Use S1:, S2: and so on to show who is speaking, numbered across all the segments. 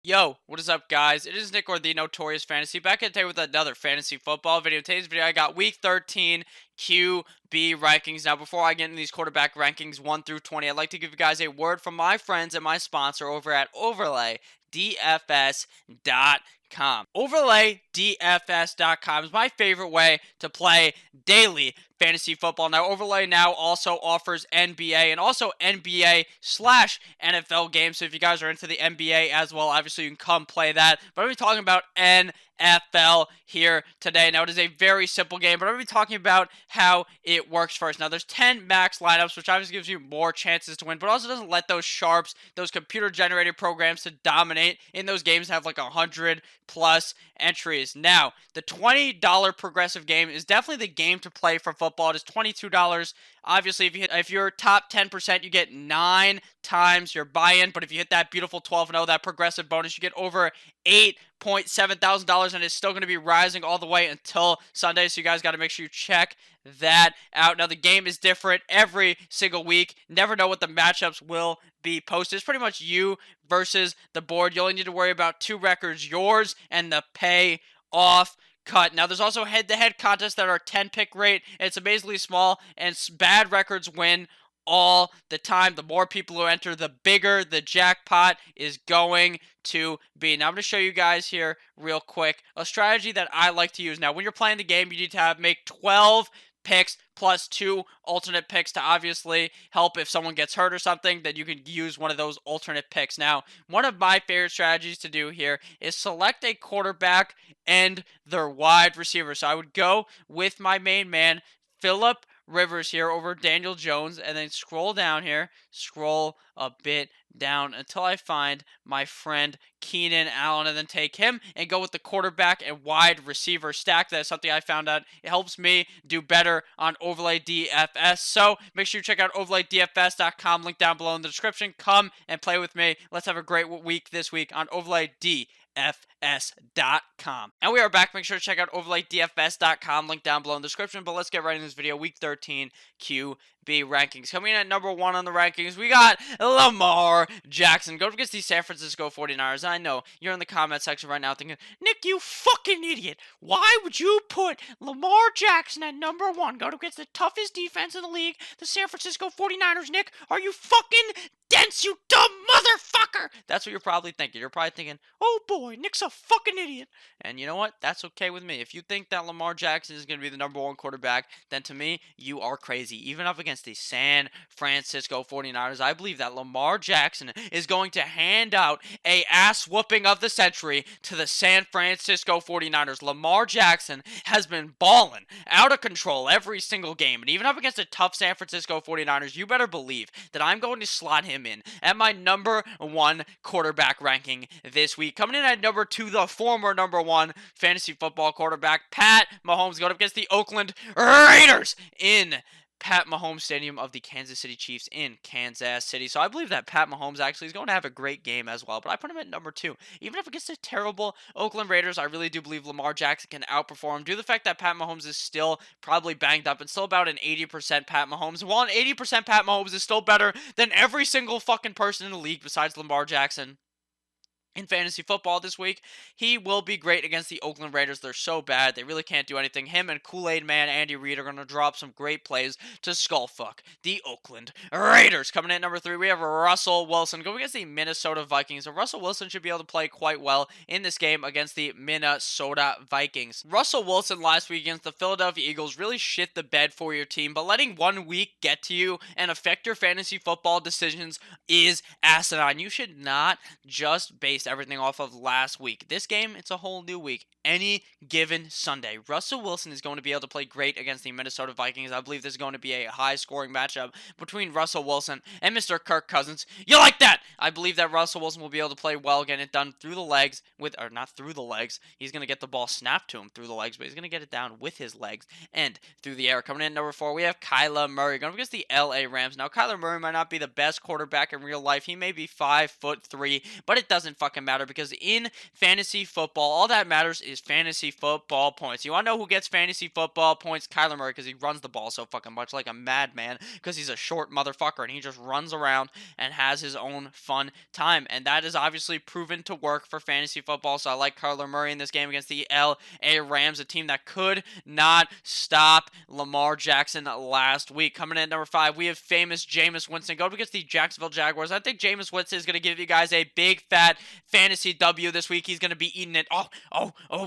S1: Yo, what is up, guys? It is Nick or the Notorious Fantasy back at today with another fantasy football video. In today's video, I got Week 13 QB rankings. Now, before I get into these quarterback rankings 1 through 20, I'd like to give you guys a word from my friends and my sponsor over at OverlayDFS.com. OverlayDFS.com is my favorite way to play daily fantasy football. Now, Overlay now also offers NBA and also NBA/NFL games. So if you guys are into the NBA as well, obviously you can come play that. But I'm going to be talking about NFL here today. Now, it is a very simple game, but I'm going to be talking about how it works first. Now, there's 10 max lineups, which obviously gives you more chances to win, but also doesn't let those sharps, those computer-generated programs to dominate in those games, have like 100 plus entries. Now, the $20 progressive game is definitely the game to play for football. It is $22. Obviously, if you're top 10%, you get 9 times your buy-in. But if you hit that beautiful 12-0, that progressive bonus, you get over $8,700, and it's still going to be rising all the way until Sunday. So you guys got to make sure you check that out. Now, the game is different every single week. Never know what the matchups will be posted. It's pretty much you versus the board. You only need to worry about 2 records, yours and the payoff cut. Now, there's also head-to-head contests that are 10 pick rate. It's amazingly small, and bad records win all the time. The more people who enter, the bigger the jackpot is going to be. Now, I'm going to show you guys here real quick a strategy that I like to use. Now, when you're playing the game, you need to make 12 picks plus 2 alternate picks to obviously help if someone gets hurt or something, that you can use one of those alternate picks. Now, one of my favorite strategies to do here is select a quarterback and their wide receiver. So I would go with my main man, Philip Rivers, here over Daniel Jones, and then scroll down here, scroll a bit down until I find my friend Keenan Allen, and then take him and go with the quarterback and wide receiver stack. That's something I found out. It helps me do better on Overlay DFS. So make sure you check out OverlayDFS.com, link down below in the description. Come and play with me. Let's have a great week this week on Overlay DFS.com. And we are back. Make sure to check out OverlayDFS.com, link down below in the description. But let's get right into this video. Week 13 QB rankings. Coming in at number 1 on the rankings, we got Lamar Jackson. Go against the San Francisco 49ers. I know you're in the comment section right now thinking, Nick, you fucking idiot. Why would you put Lamar Jackson at number 1? Go against the toughest defense in the league, the San Francisco 49ers, Nick. Are you fucking dense, you dumb motherfucker? That's what you're probably thinking. You're probably thinking, oh boy, Nick's a fucking idiot. And you know what? That's okay with me. If you think that Lamar Jackson is going to be the number 1 quarterback, then to me, you are crazy. Even up against the San Francisco 49ers, I believe that Lamar Jackson is going to hand out a ass whooping of the century to the San Francisco 49ers. Lamar Jackson has been balling out of control every single game. And even up against a tough San Francisco 49ers, you better believe that I'm going to slot him in at my number 1 quarterback ranking this week. Coming in at number 2, the former number 1 fantasy football quarterback, Pat Mahomes, going up against the Oakland Raiders in Pat Mahomes Stadium of the Kansas City Chiefs in Kansas City. So I believe that Pat Mahomes actually is going to have a great game as well. But I put him at number 2. Even if against the terrible Oakland Raiders, I really do believe Lamar Jackson can outperform due to the fact that Pat Mahomes is still probably banged up and still about an 80% Pat Mahomes. While an 80% Pat Mahomes is still better than every single fucking person in the league besides Lamar Jackson in fantasy football this week, he will be great against the Oakland Raiders. They're so bad. They really can't do anything. Him and Kool-Aid Man Andy Reid are going to drop some great plays to skullfuck the Oakland Raiders. Coming in at number 3, we have Russell Wilson going against the Minnesota Vikings. So Russell Wilson should be able to play quite well in this game against the Minnesota Vikings. Russell Wilson last week against the Philadelphia Eagles really shit the bed for your team, but letting 1 week get to you and affect your fantasy football decisions is asinine. You should not just base everything off of last week. This game, it's a whole new week. Any given Sunday, Russell Wilson is going to be able to play great against the Minnesota Vikings. I believe this is going to be a high-scoring matchup between Russell Wilson and Mr. Kirk Cousins. You like that? I believe that Russell Wilson will be able to play well, getting it done through the legs or not through the legs. He's going to get the ball snapped to him through the legs, but he's going to get it down with his legs and through the air. Coming in at number 4, we have Kyler Murray going against the LA Rams. Now, Kyler Murray might not be the best quarterback in real life. He may be 5'3", but it doesn't fucking fucking matter because in fantasy football, all that matters is fantasy football points. You want to know who gets fantasy football points? Kyler Murray, because he runs the ball so fucking much like a madman because he's a short motherfucker and he just runs around and has his own fun time. And that is obviously proven to work for fantasy football. So I like Kyler Murray in this game against the LA Rams, a team that could not stop Lamar Jackson last week. Coming in at number 5, we have famous Jameis Winston going against the Jacksonville Jaguars. I think Jameis Winston is going to give you guys a big fat fantasy W this week. He's going to be eating it.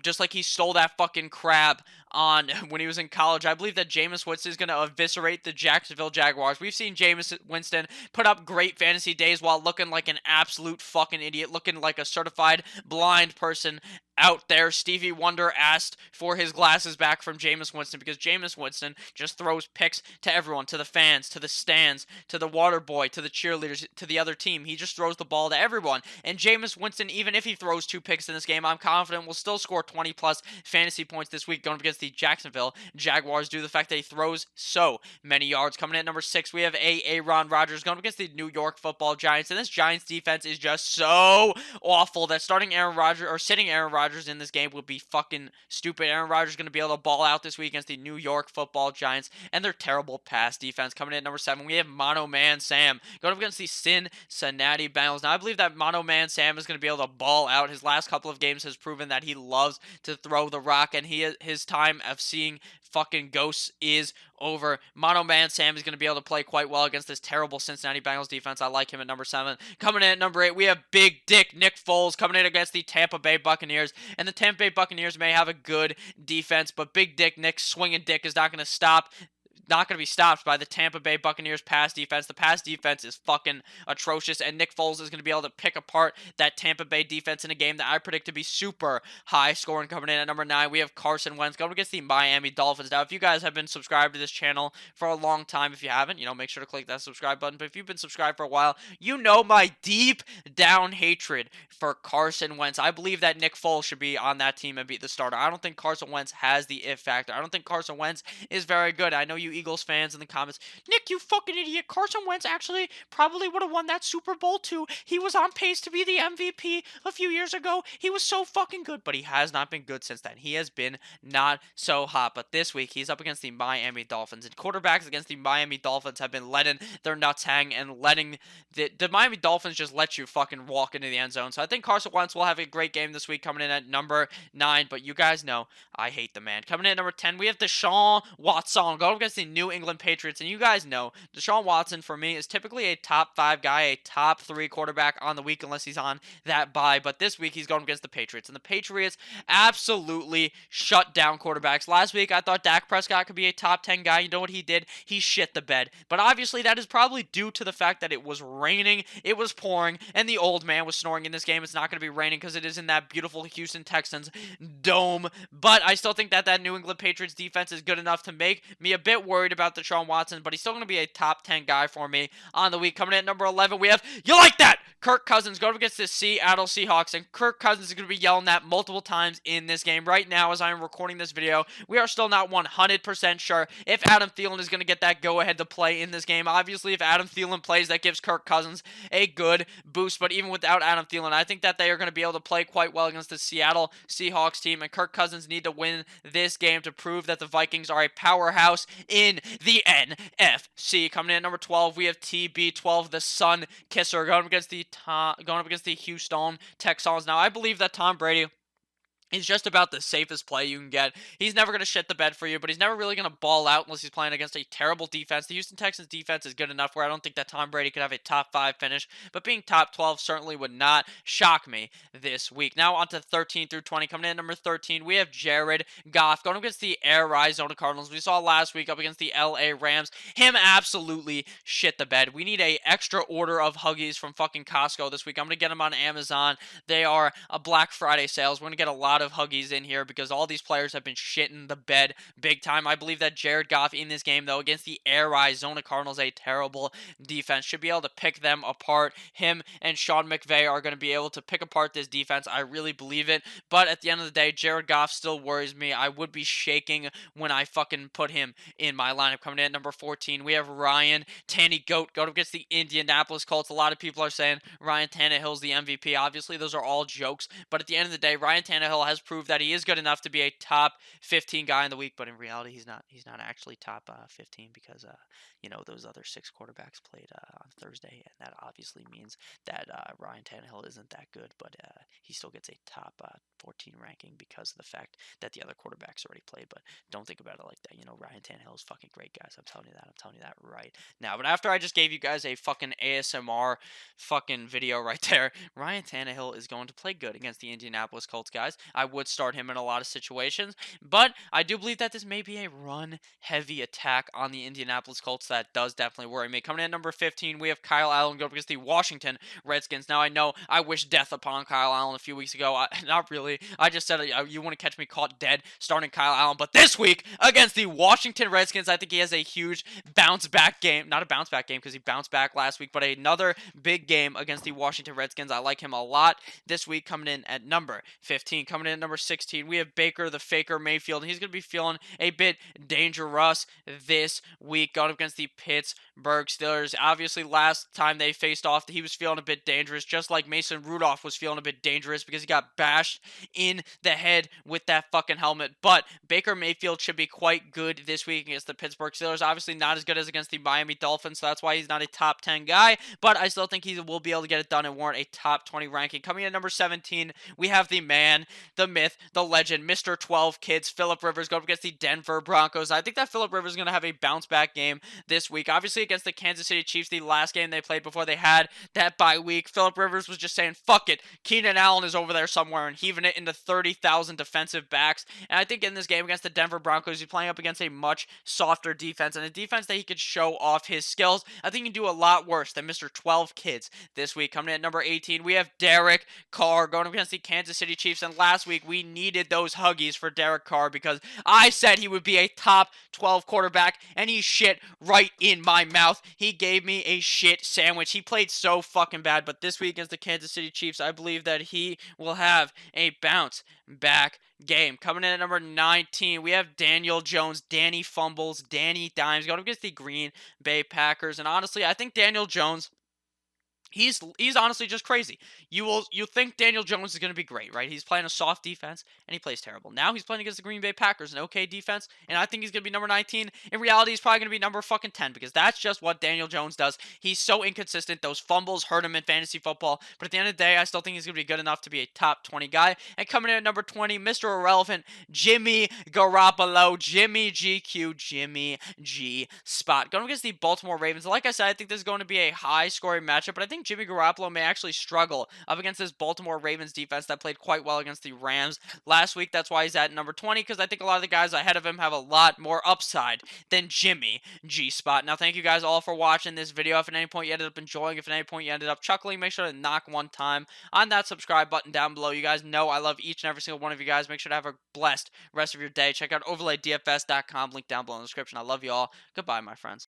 S1: Just like he stole that fucking crab on when he was in college. I believe that Jameis Winston is going to eviscerate the Jacksonville Jaguars. We've seen Jameis Winston put up great fantasy days while looking like an absolute fucking idiot, looking like a certified blind person out there. Stevie Wonder asked for his glasses back from Jameis Winston because Jameis Winston just throws picks to everyone, to the fans, to the stands, to the water boy, to the cheerleaders, to the other team. He just throws the ball to everyone. And Jameis Winston, even if he throws 2 picks in this game, I'm confident will still score 20 plus fantasy points this week going against the Jacksonville Jaguars due to the fact that he throws so many yards. Coming in at number 6, we have Aaron Rodgers going against the New York Football Giants. And this Giants defense is just so awful that starting Aaron Rodgers or sitting Aaron Rodgers in this game would be fucking stupid. Aaron Rodgers is going to be able to ball out this week against the New York Football Giants and their terrible pass defense. Coming in at number 7, we have Mono Man Sam going up against the Cincinnati Bengals. Now, I believe that Mono Man Sam is going to be able to ball out. His last couple of games has proven that he loves to throw the rock, and his time of seeing fucking ghosts is over. Mono Man Sam is going to be able to play quite well against this terrible Cincinnati Bengals defense. I like him at number 7. Coming in at number 8, we have Big Dick Nick Foles coming in against the Tampa Bay Buccaneers. And the Tampa Bay Buccaneers may have a good defense, but Big Dick Nick swinging dick is not going to be stopped by the Tampa Bay Buccaneers pass defense. The pass defense is fucking atrocious, and Nick Foles is going to be able to pick apart that Tampa Bay defense in a game that I predict to be super high scoring. Coming in at number 9, we have Carson Wentz going against the Miami Dolphins. Now, if you guys have been subscribed to this channel for a long time, if you haven't, make sure to click that subscribe button. But if you've been subscribed for a while, you know my deep down hatred for Carson Wentz. I believe that Nick Foles should be on that team and be the starter. I don't think Carson Wentz has the if factor. I don't think Carson Wentz is very good. I know you Eagles fans in the comments, Nick, you fucking idiot. Carson Wentz actually probably would have won that Super Bowl too. He was on pace to be the MVP a few years ago. He was so fucking good, but he has not been good since then. He has been not so hot. But this week, he's up against the Miami Dolphins. And quarterbacks against the Miami Dolphins have been letting their nuts hang and letting the Miami Dolphins just let you fucking walk into the end zone. So I think Carson Wentz will have a great game this week coming in at number 9. But you guys know I hate the man. Coming in at number 10, we have Deshaun Watson going against the New England Patriots. And you guys know Deshaun Watson for me is typically a top 5 guy, a top 3 quarterback on the week unless he's on that bye. But this week he's going against the Patriots, and the Patriots absolutely shut down quarterbacks. Last week I thought Dak Prescott could be a top 10 guy. You know what he did? He shit the bed. But obviously that is probably due to the fact that it was raining, it was pouring, and the old man was snoring in this game. It's not going to be raining because it is in that beautiful Houston Texans dome. But I still think that New England Patriots defense is good enough to make me a bit worried about Deshaun Watson, but he's still going to be a top 10 guy for me on the week. Coming in at number 11, we have, you like that? Kirk Cousins going against the Seattle Seahawks, and Kirk Cousins is going to be yelling that multiple times in this game. Right now, as I am recording this video, we are still not 100% sure if Adam Thielen is going to get that go-ahead to play in this game. Obviously, if Adam Thielen plays, that gives Kirk Cousins a good boost, but even without Adam Thielen, I think that they are going to be able to play quite well against the Seattle Seahawks team, and Kirk Cousins need to win this game to prove that the Vikings are a powerhouse in the NFC. Coming in at number 12, we have TB12, the Sun Kisser, going up against the Houston Texans. Now, I believe that Tom Brady He's just about the safest play you can get. He's never going to shit the bed for you, but he's never really going to ball out unless he's playing against a terrible defense. The Houston Texans defense is good enough where I don't think that Tom Brady could have a top 5 finish, but being top 12 certainly would not shock me this week. Now on to 13 through 20. Coming in at number 13, we have Jared Goff going against the Arizona Cardinals. We saw last week up against the LA Rams. Him absolutely shit the bed. We need a extra order of Huggies from fucking Costco this week. I'm going to get them on Amazon. They are a Black Friday sales. We're going to get a lot lot of Huggies in here because all these players have been shitting the bed big time. I believe that Jared Goff in this game, though, against the Air Arizona Cardinals, a terrible defense, should be able to pick them apart. Him and Sean McVay are going to be able to pick apart this defense. I really believe it. But at the end of the day, Jared Goff still worries me. I would be shaking when I fucking put him in my lineup. Coming in at number 14, we have Ryan Tanny Goat go up against the Indianapolis Colts. A lot of people are saying Ryan Tannehill's the MVP. Obviously, those are all jokes. But at the end of the day, Ryan Tannehill has proved that he is good enough to be a top 15 guy in the week. But in reality, he's not. He's not actually top 15 because those other 6 quarterbacks played on Thursday, and that obviously means that Ryan Tannehill isn't that good. But he still gets a top 14 ranking because of the fact that the other quarterbacks already played. But don't think about it like that. Ryan Tannehill is fucking great, guys. I'm telling you that. I'm telling you that right now. But after I just gave you guys a fucking ASMR fucking video right there, Ryan Tannehill is going to play good against the Indianapolis Colts, guys. I would start him in a lot of situations, but I do believe that this may be a run-heavy attack on the Indianapolis Colts. That does definitely worry me. Coming in at number 15, we have Kyle Allen go up against the Washington Redskins. Now, I know I wished death upon Kyle Allen a few weeks ago. Not really. I just said you want to catch me caught dead starting Kyle Allen. But this week, against the Washington Redskins, I think he has a huge bounce-back game. Not a bounce-back game because he bounced back last week, but another big game against the Washington Redskins. I like him a lot this week, coming in at number 15. Coming in at number 16, we have Baker the Faker Mayfield. He's going to be feeling a bit dangerous this week going up against the Pittsburgh Steelers. Obviously, last time they faced off, he was feeling a bit dangerous, just like Mason Rudolph was feeling a bit dangerous because he got bashed in the head with that fucking helmet. But Baker Mayfield should be quite good this week against the Pittsburgh Steelers. Obviously, not as good as against the Miami Dolphins, so that's why he's not a top 10 guy. But I still think he will be able to get it done and warrant a top 20 ranking. Coming in at number 17, we have the man, the myth, the legend, Mr. 12 Kids, Philip Rivers, go up against the Denver Broncos. I think that Philip Rivers is going to have a bounce-back game this week. Obviously, against the Kansas City Chiefs, the last game they played before they had that bye week, Philip Rivers was just saying, fuck it. Keenan Allen is over there somewhere and heaving it into 30,000 defensive backs. And I think in this game against the Denver Broncos, he's playing up against a much softer defense and a defense that he could show off his skills. I think he can do a lot worse than Mr. 12 Kids this week. Coming in at number 18, we have Derek Carr going up against the Kansas City Chiefs. And last week, we needed those Huggies for Derek Carr because I said he would be a top 12 quarterback, and he shit right in my mouth. He gave me a shit sandwich. He played so fucking bad, but this week against the Kansas City Chiefs, I believe that he will have a bounce back game. Coming in at number 19, we have Daniel Jones, Danny Fumbles, Danny Dimes going up against the Green Bay Packers. And honestly, I think Daniel Jones, he's honestly just crazy. You think Daniel Jones is going to be great, right? He's playing a soft defense, and he plays terrible. Now he's playing against the Green Bay Packers, an okay defense, and I think he's going to be number 19. In reality, he's probably going to be number fucking 10 because that's just what Daniel Jones does. He's so inconsistent. Those fumbles hurt him in fantasy football, but at the end of the day, I still think he's going to be good enough to be a top 20 guy. And coming in at number 20, Mr. Irrelevant, Jimmy Garoppolo, Jimmy GQ, Jimmy G Spot. Going against the Baltimore Ravens. Like I said, I think this is going to be a high-scoring matchup, but I think Jimmy Garoppolo may actually struggle up against this Baltimore Ravens defense that played quite well against the Rams last week. That's why he's at number 20, because I think a lot of the guys ahead of him have a lot more upside than Jimmy G-Spot. Now, thank you guys all for watching this video. If at any point you ended up enjoying, if at any point you ended up chuckling, make sure to knock one time on that subscribe button down below. You guys know I love each and every single one of you guys. Make sure to have a blessed rest of your day. Check out overlaydfs.com, link down below in the description. I love you all. Goodbye, my friends.